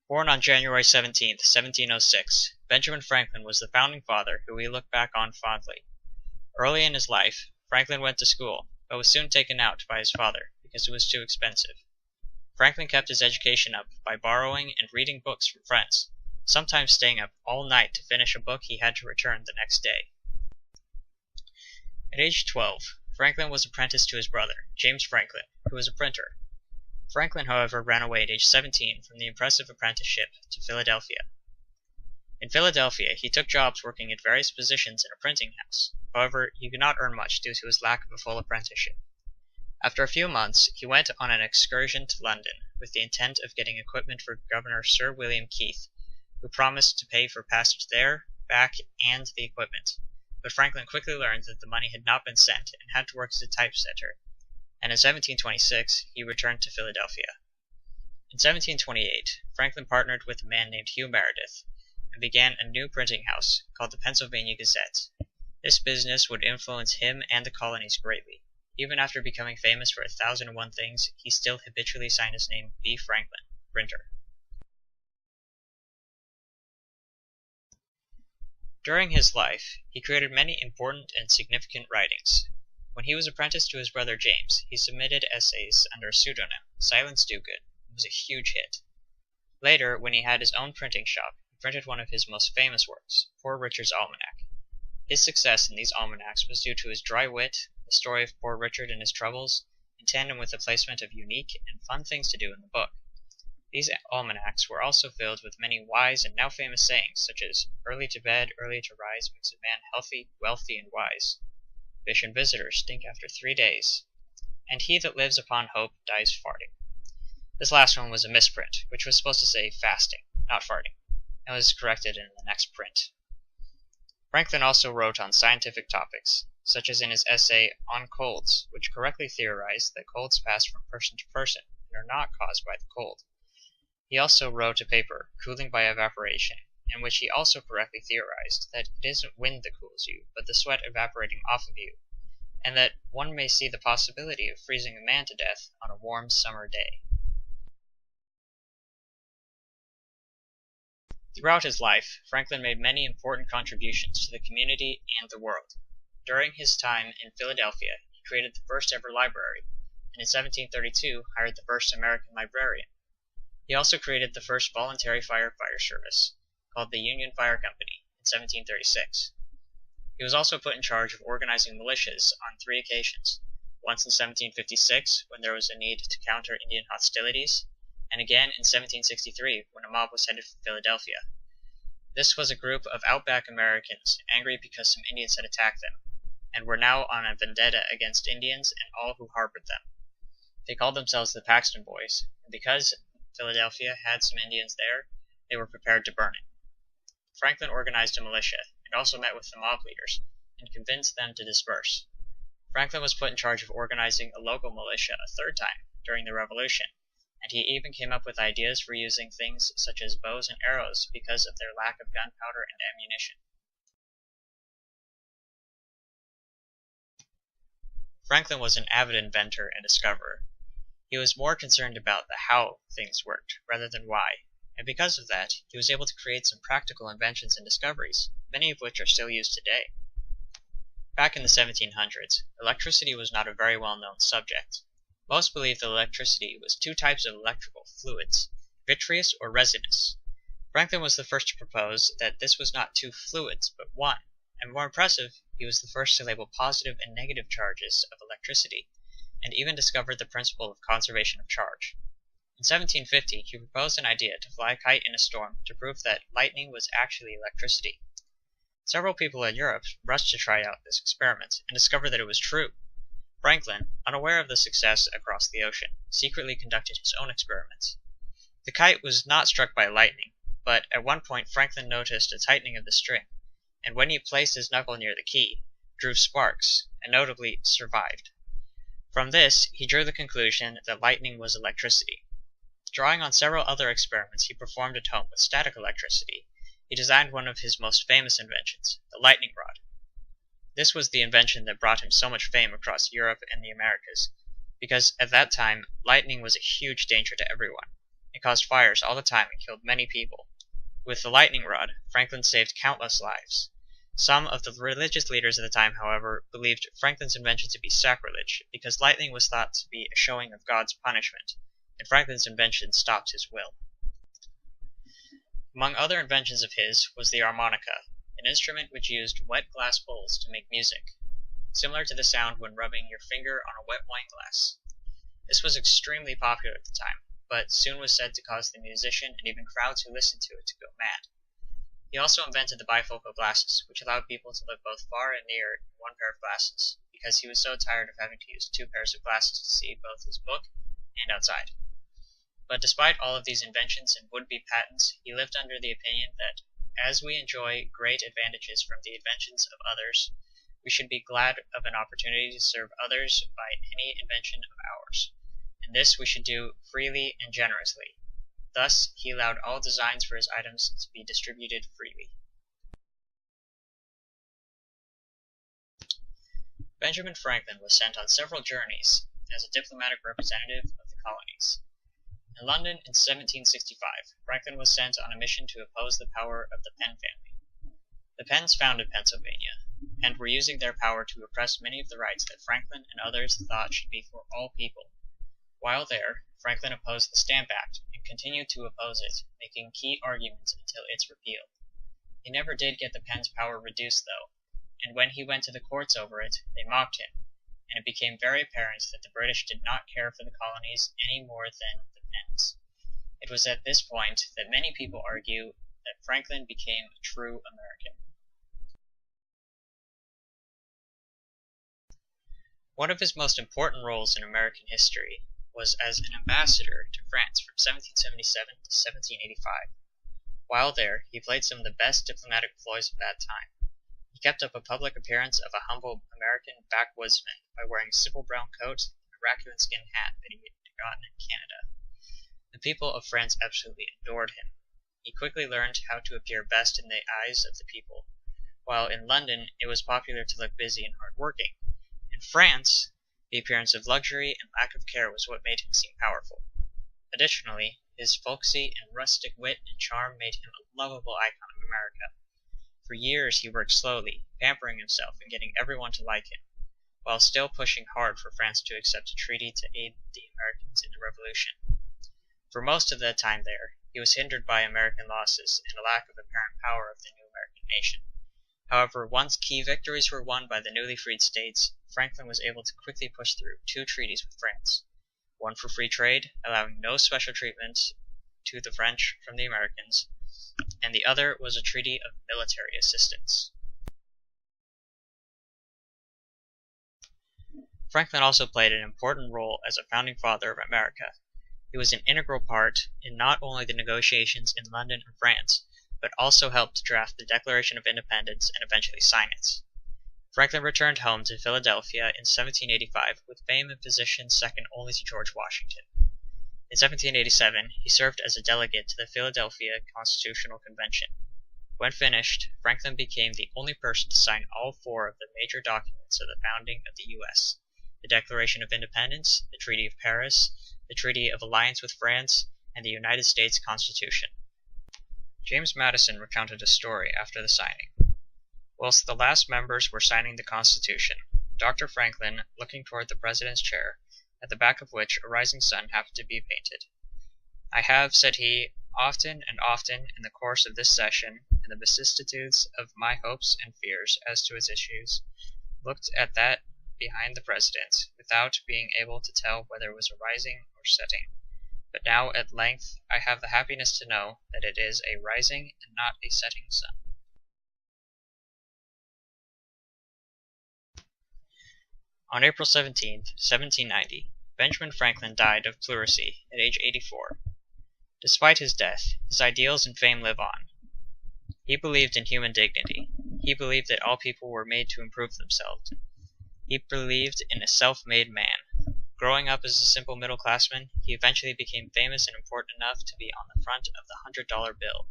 Born on January 17, 1706, Benjamin Franklin was the founding father who we look back on fondly. Early in his life, Franklin went to school, but was soon taken out by his father because it was too expensive. Franklin kept his education up by borrowing and reading books from friends, sometimes staying up all night to finish a book he had to return the next day. At age 12, Franklin was apprenticed to his brother, James Franklin, who was a printer. Franklin, however, ran away at age 17 from the impressive apprenticeship to Philadelphia. In Philadelphia, he took jobs working at various positions in a printing house. However, he could not earn much due to his lack of a full apprenticeship. After a few months, he went on an excursion to London with the intent of getting equipment for Governor Sir William Keith, who promised to pay for passage there, back, and the equipment. But Franklin quickly learned that the money had not been sent and had to work as a typesetter, and in 1726 he returned to Philadelphia. In 1728, Franklin partnered with a man named Hugh Meredith and began a new printing house called the Pennsylvania Gazette. This business would influence him and the colonies greatly. Even after becoming famous for 1001 Things, he still habitually signed his name B. Franklin, printer. During his life, he created many important and significant writings. When he was apprenticed to his brother James, he submitted essays under a pseudonym, Silence Dogood, and was a huge hit. Later, when he had his own printing shop, he printed one of his most famous works, Poor Richard's Almanac. His success in these almanacs was due to his dry wit, the story of Poor Richard and his troubles, in tandem with the placement of unique and fun things to do in the book. These almanacs were also filled with many wise and now famous sayings, such as, "Early to bed, early to rise makes a man healthy, wealthy, and wise. Fish and visitors stink after 3 days. And he that lives upon hope dies farting." This last one was a misprint, which was supposed to say fasting, not farting, and was corrected in the next print. Franklin also wrote on scientific topics, such as in his essay On Colds, which correctly theorized that colds pass from person to person and are not caused by the cold. He also wrote a paper, Cooling by Evaporation, in which he also correctly theorized that it isn't wind that cools you, but the sweat evaporating off of you, and that one may see the possibility of freezing a man to death on a warm summer day. Throughout his life, Franklin made many important contributions to the community and the world. During his time in Philadelphia, he created the first ever library, and in 1732 hired the first American librarian. He also created the first voluntary firefighter service, called the Union Fire Company, in 1736. He was also put in charge of organizing militias on 3 occasions, once in 1756 when there was a need to counter Indian hostilities, and again in 1763 when a mob was headed for Philadelphia. This was a group of outback Americans angry because some Indians had attacked them, and were now on a vendetta against Indians and all who harbored them. They called themselves the Paxton Boys, and because Philadelphia had some Indians there, they were prepared to burn it. Franklin organized a militia, and also met with the mob leaders, and convinced them to disperse. Franklin was put in charge of organizing a local militia a 3rd time during the Revolution, and he even came up with ideas for using things such as bows and arrows because of their lack of gunpowder and ammunition. Franklin was an avid inventor and discoverer. He was more concerned about the how things worked rather than why, and because of that, he was able to create some practical inventions and discoveries, many of which are still used today. Back in the 1700s, electricity was not a very well-known subject. Most believed that electricity was 2 types of electrical fluids, vitreous or resinous. Franklin was the first to propose that this was not 2 fluids, but 1, and more impressive, he was the first to label positive and negative charges of electricity, and even discovered the principle of conservation of charge. In 1750, he proposed an idea to fly a kite in a storm to prove that lightning was actually electricity. Several people in Europe rushed to try out this experiment, and discovered that it was true. Franklin, unaware of the success across the ocean, secretly conducted his own experiments. The kite was not struck by lightning, but at one point Franklin noticed a tightening of the string, and when he placed his knuckle near the key, drew sparks, and notably survived. From this, he drew the conclusion that lightning was electricity. Drawing on several other experiments he performed at home with static electricity, he designed one of his most famous inventions, the lightning rod. This was the invention that brought him so much fame across Europe and the Americas, because at that time lightning was a huge danger to everyone. It caused fires all the time and killed many people. With the lightning rod, Franklin saved countless lives. Some of the religious leaders of the time, however, believed Franklin's invention to be sacrilege because lightning was thought to be a showing of God's punishment, and Franklin's invention stopped his will. Among other inventions of his was the harmonica, an instrument which used wet glass bowls to make music, similar to the sound when rubbing your finger on a wet wine glass. This was extremely popular at the time, but soon was said to cause the musician and even crowds who listened to it to go mad. He also invented the bifocal glasses, which allowed people to look both far and near in one pair of glasses, because he was so tired of having to use two pairs of glasses to see both his book and outside. But despite all of these inventions and would-be patents, he lived under the opinion that as we enjoy great advantages from the inventions of others, we should be glad of an opportunity to serve others by any invention of ours, and this we should do freely and generously. Thus, he allowed all designs for his items to be distributed freely. Benjamin Franklin was sent on several journeys as a diplomatic representative of the colonies. In London in 1765, Franklin was sent on a mission to oppose the power of the Penn family. The Penns founded Pennsylvania, and were using their power to oppress many of the rights that Franklin and others thought should be for all people. While there, Franklin opposed the Stamp Act and continued to oppose it, making key arguments until its repeal. He never did get the Penns' power reduced, though, and when he went to the courts over it, they mocked him, and it became very apparent that the British did not care for the colonies any more than the Penns. It was at this point that many people argue that Franklin became a true American. One of his most important roles in American history was as an ambassador to France from 1777 to 1785. While there, he played some of the best diplomatic ploys of that time. He kept up a public appearance of a humble American backwoodsman by wearing a simple brown coat and a raccoon skin hat that he had gotten in Canada. The people of France absolutely adored him. He quickly learned how to appear best in the eyes of the people. While in London, it was popular to look busy and hard-working. In France, the appearance of luxury and lack of care was what made him seem powerful. Additionally, his folksy and rustic wit and charm made him a lovable icon of America. For years he worked slowly, pampering himself and getting everyone to like him, while still pushing hard for France to accept a treaty to aid the Americans in the Revolution. For most of that time there, he was hindered by American losses and a lack of apparent power of the new American nation. However, once key victories were won by the newly freed states, Franklin was able to quickly push through two treaties with France. One for free trade, allowing no special treatment to the French from the Americans, and the other was a treaty of military assistance. Franklin also played an important role as a founding father of America. He was an integral part in not only the negotiations in London and France, but also helped draft the Declaration of Independence and eventually sign it. Franklin returned home to Philadelphia in 1785 with fame and position second only to George Washington. In 1787, he served as a delegate to the Philadelphia Constitutional Convention. When finished, Franklin became the only person to sign all four of the major documents of the founding of the U.S. the Declaration of Independence, the Treaty of Paris, the Treaty of Alliance with France, and the United States Constitution. James Madison recounted a story after the signing. Whilst the last members were signing the Constitution, Dr. Franklin, looking toward the President's chair, at the back of which a rising sun happened to be painted. "I have," said he, "often and often in the course of this session, and the vicissitudes of my hopes and fears as to its issues, looked at that behind the President, without being able to tell whether it was a rising or setting. But now at length I have the happiness to know that it is a rising and not a setting sun." On April 17, 1790, Benjamin Franklin died of pleurisy at age 84. Despite his death, his ideals and fame live on. He believed in human dignity. He believed that all people were made to improve themselves. He believed in a self-made man. Growing up as a simple middle-classman, he eventually became famous and important enough to be on the front of the $100 bill,